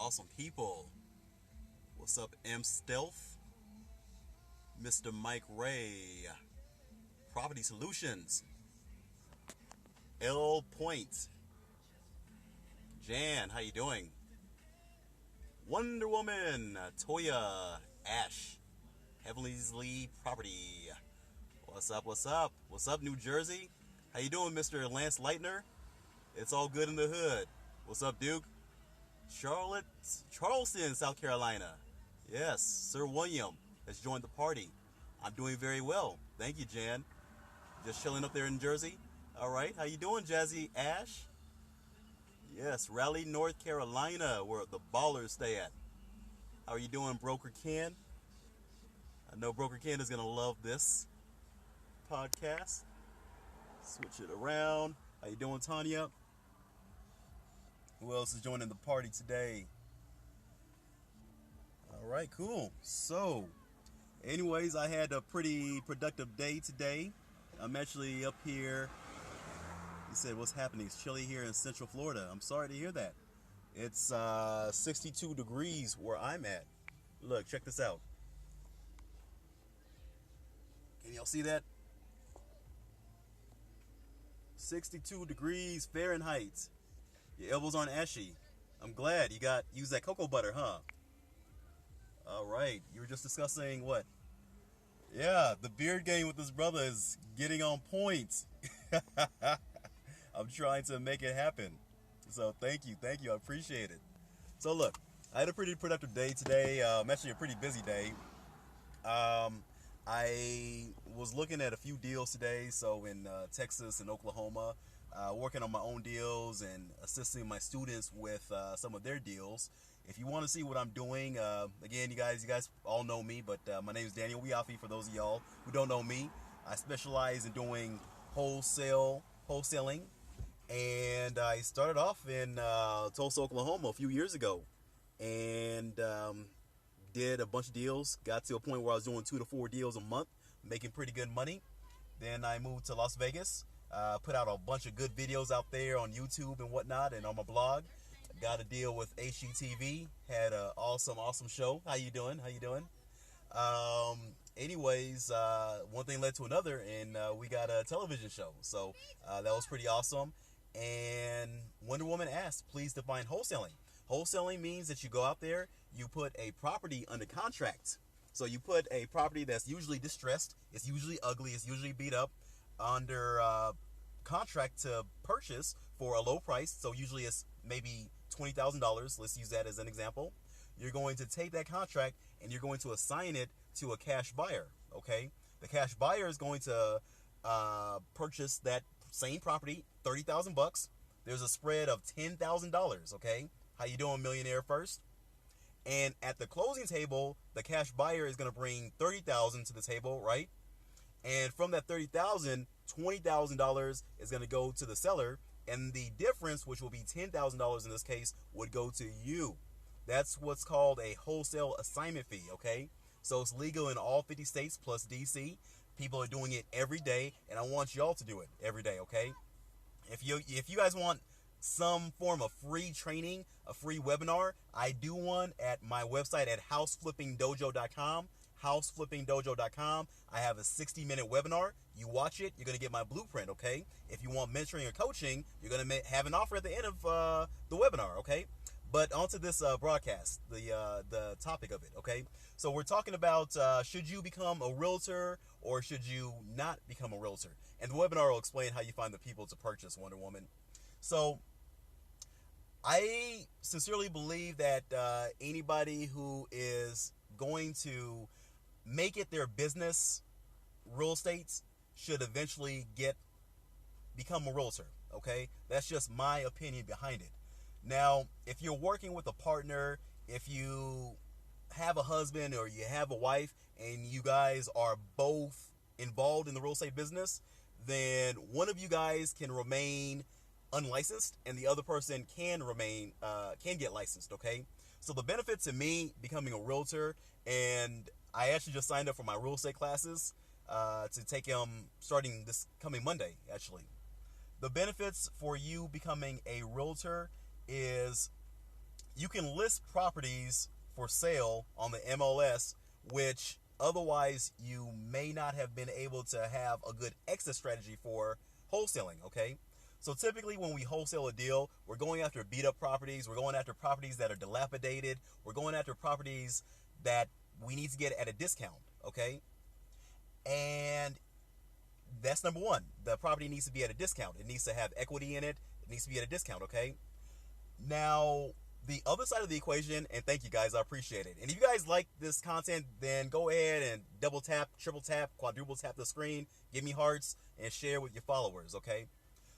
awesome people. What's up, M Stealth? Mr. Mike Ray. Property Solutions. L Point. Jan, how you doing? Wonder Woman. Toya. Ash. Heavenly Property. What's up, what's up? What's up, New Jersey? How you doing, Mr. Lance Leitner? It's all good in the hood. What's up, Duke? Charleston, South Carolina. Yes, Sir William has joined the party. I'm doing very well. Thank you, Jan. Just chilling up there in Jersey. All right, how you doing, Jazzy Ash? Yes, Raleigh, North Carolina, where the ballers stay at. How are you doing, Broker Ken? I know Broker Ken is going to love this podcast. Switch it around. How you doing, Tanya? Who else is joining the party today? All right, cool. So, anyways, I had a pretty productive day today. I'm actually up here. You said, what's happening? It's chilly here in Central Florida. I'm sorry to hear that. It's 62 degrees where I'm at. Look, check this out. Can y'all see that? 62 degrees Fahrenheit. Your elbows aren't ashy. I'm glad you used that cocoa butter, huh? All right. You were just discussing what? Yeah, the beard game with this brother is getting on point. I'm trying to make it happen. So thank you. I appreciate it. So look, I had a pretty productive day today. Actually a pretty busy day. I was looking at a few deals today. So in Texas and Oklahoma, working on my own deals and assisting my students with some of their deals. If you want to see what I'm doing, again, you guys all know me, but my name is Daniel Wiafe. For those of y'all who don't know me, I specialize in doing wholesaling, and I started off in Tulsa, Oklahoma a few years ago, and did a bunch of deals. Got to a point where I was doing 2 to 4 deals a month, making pretty good money. Then I moved to Las Vegas, put out a bunch of good videos out there on YouTube and whatnot, and on my blog. Got a deal with HGTV. Had an awesome show. How you doing? Anyways, one thing led to another, and we got a television show. So that was pretty awesome. And Wonder Woman asked, please define wholesaling. Wholesaling means that you go out there, you put a property under contract. So you put a property that's usually distressed, it's usually ugly, it's usually beat up, under contract to purchase for a low price. So usually it's maybe $20,000. Let's use that as an example. You're going to take that contract and you're going to assign it to a cash buyer. Okay, the cash buyer is going to purchase that same property, $30,000. There's a spread of $10,000. Okay, how you doing, millionaire first? And at the closing table, the cash buyer is going to bring $30,000 to the table, right? And from that $30,000, $20,000 is going to go to the seller, and the difference, which will be $10,000 in this case, would go to you. That's what's called a wholesale assignment fee, okay? So it's legal in all 50 states plus DC. People are doing it every day, and I want y'all to do it every day, okay? If you guys want some form of free training, a free webinar, I do one at my website at houseflippingdojo.com. houseflippingdojo.com. I have a 60-minute webinar. You watch it, you're going to get my blueprint, okay? If you want mentoring or coaching, you're going to have an offer at the end of the webinar, okay? But onto this broadcast, the topic of it, okay? So we're talking about should you become a realtor or should you not become a realtor? And the webinar will explain how you find the people to purchase Wonder Woman. So I sincerely believe that anybody who is going to make it their business, real estate, should eventually become a realtor, okay? That's just my opinion behind it. Now, if you're working with a partner, if you have a husband or you have a wife and you guys are both involved in the real estate business, then one of you guys can remain unlicensed and the other person can get licensed, okay? So the benefit to me becoming a realtor, and I actually just signed up for my real estate classes to take them starting this coming Monday, actually. The benefits for you becoming a realtor is you can list properties for sale on the MLS, which otherwise you may not have been able to have a good exit strategy for wholesaling, okay? So typically when we wholesale a deal, we're going after beat up properties, we're going after properties that are dilapidated, we're going after properties that we need to get at a discount, okay? And that's number one. The property needs to be at a discount. It needs to have equity in it. It needs to be at a discount, okay? Now, the other side of the equation, and thank you guys, I appreciate it. And if you guys like this content, then go ahead and double tap, triple tap, quadruple tap the screen, give me hearts, and share with your followers, okay?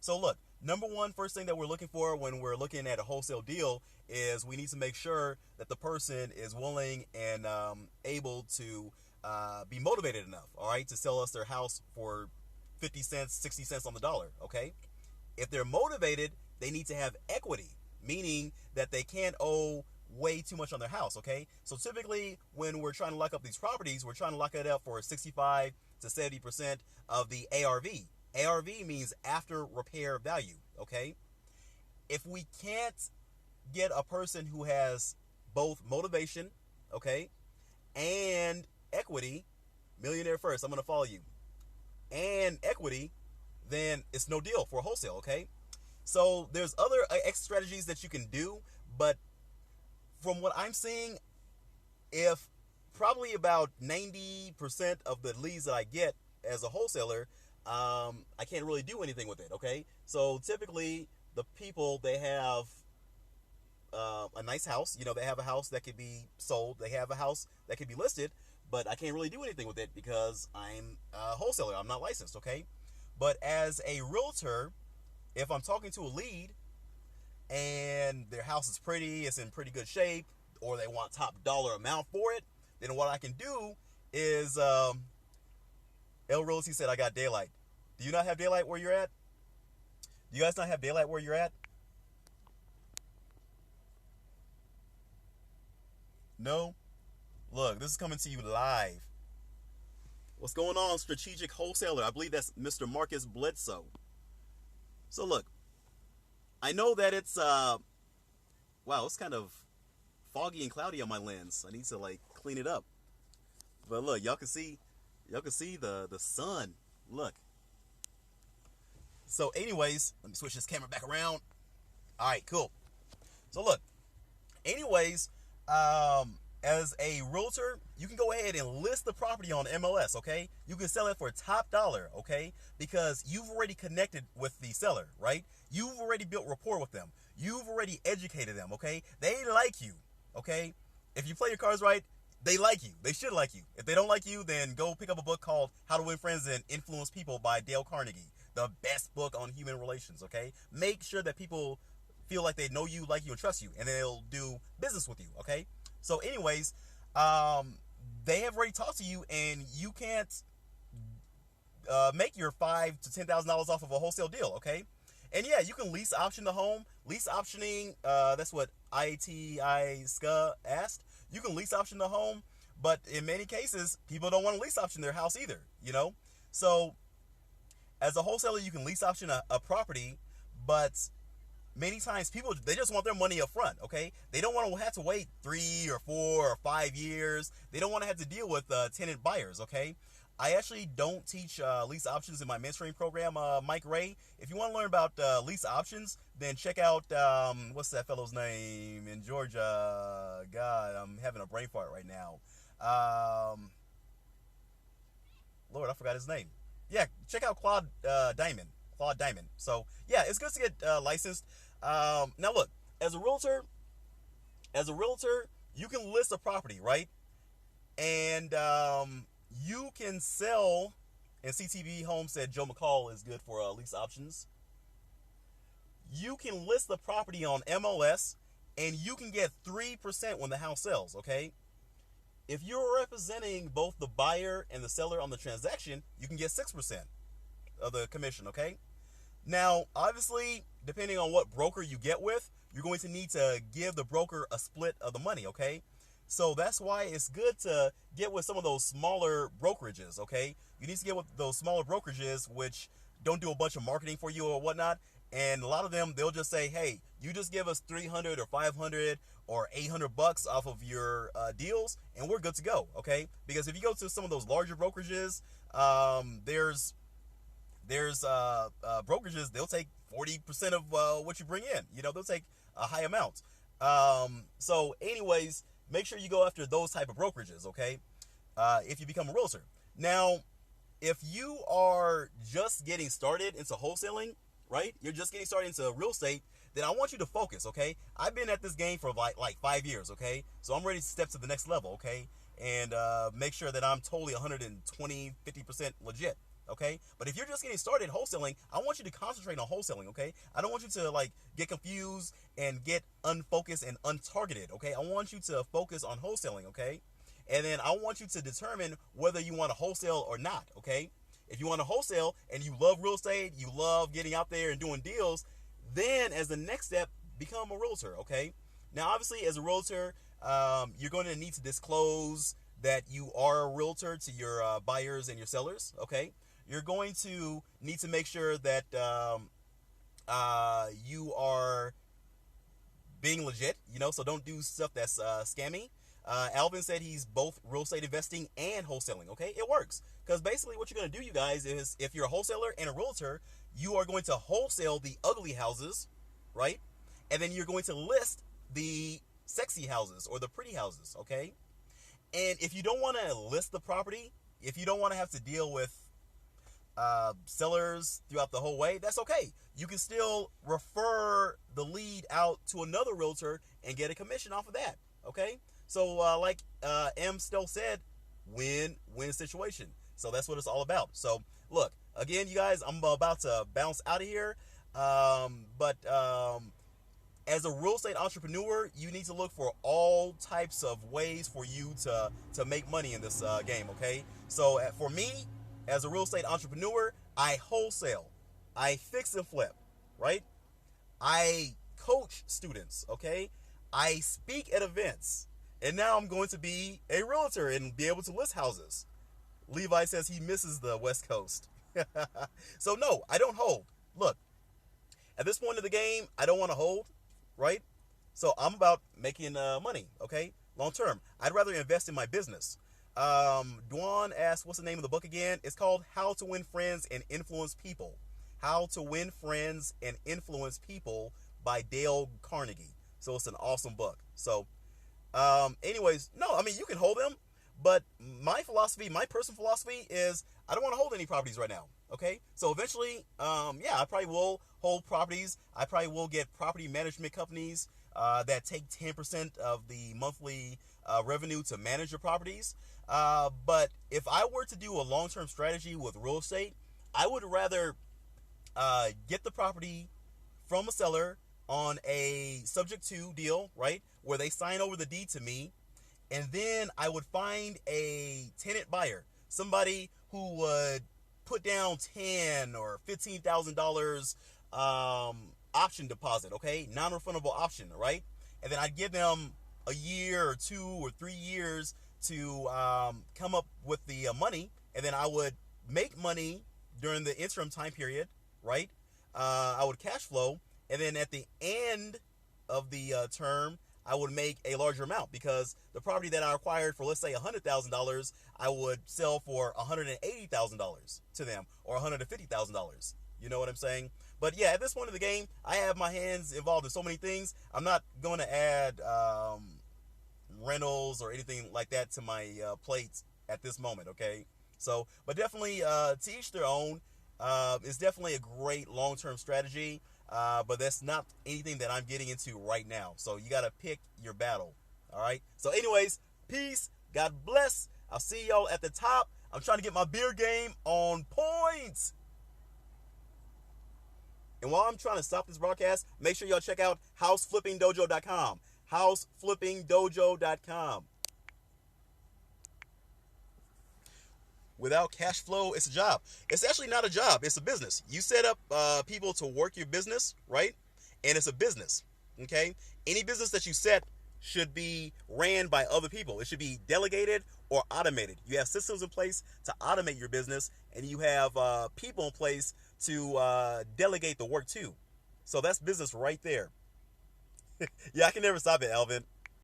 So look, number one, first thing that we're looking for when we're looking at a wholesale deal is we need to make sure that the person is willing and able to be motivated enough, all right, to sell us their house for 50 cents, 60 cents on the dollar, okay? If they're motivated, they need to have equity, meaning that they can't owe way too much on their house, okay? So typically when we're trying to lock up these properties, we're trying to lock it up for 65 to 70% of the ARV. ARV means after repair value, okay? If we can't get a person who has both motivation, okay, and equity, millionaire first, I'm going to follow you, and equity, then it's no deal for wholesale, okay? So there's other exit strategies that you can do, but from what I'm seeing, if probably about 90% of the leads that I get as a wholesaler, I can't really do anything with it, okay? So typically the people, they have a nice house, you know, they have a house that could be sold, they have a house that could be listed, but I can't really do anything with it because I'm a wholesaler, I'm not licensed, okay? But as a realtor, if I'm talking to a lead and their house is pretty, it's in pretty good shape, or they want top dollar amount for it, then what I can do is, El Realty said, I got daylight. Do you not have daylight where you're at? Do you guys not have daylight where you're at? No? Look, this is coming to you live. What's going on, strategic wholesaler? I believe that's Mr. Marcus Bledsoe. So look, I know that it's, wow, it's kind of foggy and cloudy on my lens. I need to like clean it up. But look, y'all can see the sun. Look. So anyways, let me switch this camera back around. All right, cool. So look, anyways, as a realtor, you can go ahead and list the property on MLS, okay? You can sell it for top dollar, okay? Because you've already connected with the seller, right? You've already built rapport with them. You've already educated them, okay? They like you, okay? If you play your cards right, they like you. They should like you. If they don't like you, then go pick up a book called How to Win Friends and Influence People by Dale Carnegie. The best book on human relations, okay? Make sure that people feel like they know you, like you, and trust you, and they'll do business with you, okay? So anyways, they have already talked to you, and you can't make your $5,000 to $10,000 off of a wholesale deal, okay? And yeah, you can lease option the home. Lease optioning, that's what ITI SCA asked. You can lease option the home, but in many cases, people don't want to lease option their house either, you know? So as a wholesaler, you can lease option a property, but many times people, they just want their money up front, okay? They don't want to have to wait 3 or 4 or 5 years. They don't want to have to deal with tenant buyers, okay? I actually don't teach lease options in my mentoring program, Mike Ray. If you want to learn about lease options, then check out, what's that fellow's name in Georgia? God, I'm having a brain fart right now. Lord, I forgot his name. Yeah, check out Claude Diamond. So yeah, it's good to get licensed. Now look, as a realtor, you can list a property, right? And you can sell, and CTV Home said Joe McCall is good for lease options. You can list the property on MLS, and you can get 3% when the house sells, okay? If you're representing both the buyer and the seller on the transaction, you can get 6% of the commission, okay? Now, obviously, depending on what broker you get with, you're going to need to give the broker a split of the money, okay? So that's why it's good to get with some of those smaller brokerages, okay? You need to get with those smaller brokerages which don't do a bunch of marketing for you or whatnot. And a lot of them, they'll just say, hey, you just give us 300 or 500 or 800 bucks off of your deals, and we're good to go, okay? Because if you go to some of those larger brokerages, there's brokerages, they'll take 40% of what you bring in. You know, they'll take a high amount. So anyways, make sure you go after those type of brokerages, okay? If you become a realtor. Now, if you are just getting started into wholesaling, right? You're just getting started into real estate, then I want you to focus, okay? I've been at this game for like 5 years, okay? So I'm ready to step to the next level, okay? And make sure that I'm totally 120, 50% legit, okay? But if you're just getting started wholesaling, I want you to concentrate on wholesaling, okay? I don't want you to like get confused and get unfocused and untargeted, okay? I want you to focus on wholesaling, okay? And then I want you to determine whether you want to wholesale or not, okay? If you want to wholesale and you love real estate, you love getting out there and doing deals, then as the next step, become a realtor, okay? Now, obviously, as a realtor, you're going to need to disclose that you are a realtor to your buyers and your sellers, okay? You're going to need to make sure that you are being legit, you know, so don't do stuff that's scammy. Alvin said he's both real estate investing and wholesaling, okay? It works. Because basically what you're going to do, you guys, is if you're a wholesaler and a realtor, you are going to wholesale the ugly houses, right? And then you're going to list the sexy houses or the pretty houses, okay? And if you don't want to list the property, if you don't want to have to deal with sellers throughout the whole way, that's okay. You can still refer the lead out to another realtor and get a commission off of that, okay? So like M still said, win-win situation. So that's what it's all about. So look, again, you guys, I'm about to bounce out of here. But as a real estate entrepreneur, you need to look for all types of ways for you to make money in this game, okay? So for me, as a real estate entrepreneur, I wholesale, I fix and flip, right? I coach students, okay? I speak at events. And now I'm going to be a realtor and be able to list houses. Levi says he misses the West Coast. So no, I don't hold. Look, at this point of the game, I don't want to hold, right? So I'm about making money, okay? Long term. I'd rather invest in my business. Dwan asked, what's the name of the book again? It's called How to Win Friends and Influence People. How to Win Friends and Influence People by Dale Carnegie. So it's an awesome book. So anyways, no, I mean, you can hold them, but my philosophy, my personal philosophy is I don't want to hold any properties right now. Okay. So eventually, yeah, I probably will hold properties. I probably will get property management companies, that take 10% of the monthly, revenue to manage your properties. But if I were to do a long-term strategy with real estate, I would rather, get the property from a seller on a subject to deal, right? Where they sign over the deed to me. And then I would find a tenant buyer, somebody who would put down $10,000 or $15,000 option deposit, okay? Non-refundable option, right? And then I'd give them a year or 2 or 3 years to come up with the money. And then I would make money during the interim time period, right? I would cash flow. And then at the end of the term, I would make a larger amount because the property that I acquired for, let's say, $100,000, I would sell for $180,000 to them or $150,000. You know what I'm saying? But yeah, at this point of the game, I have my hands involved in so many things. I'm not going to add rentals or anything like that to my plates at this moment, okay? So, but definitely to each their own. It's definitely a great long-term strategy. But that's not anything that I'm getting into right now. So you got to pick your battle. All right. So anyways, peace. God bless. I'll see y'all at the top. I'm trying to get my beer game on point. And while I'm trying to stop this broadcast, make sure y'all check out houseflippingdojo.com. Houseflippingdojo.com. Without cash flow, it's a job. It's actually not a job. It's a business. You set up people to work your business, right? And it's a business, okay? Any business that you set should be ran by other people. It should be delegated or automated. You have systems in place to automate your business, and you have people in place to delegate the work to, So that's business right there. Yeah, I can never stop it, Elvin.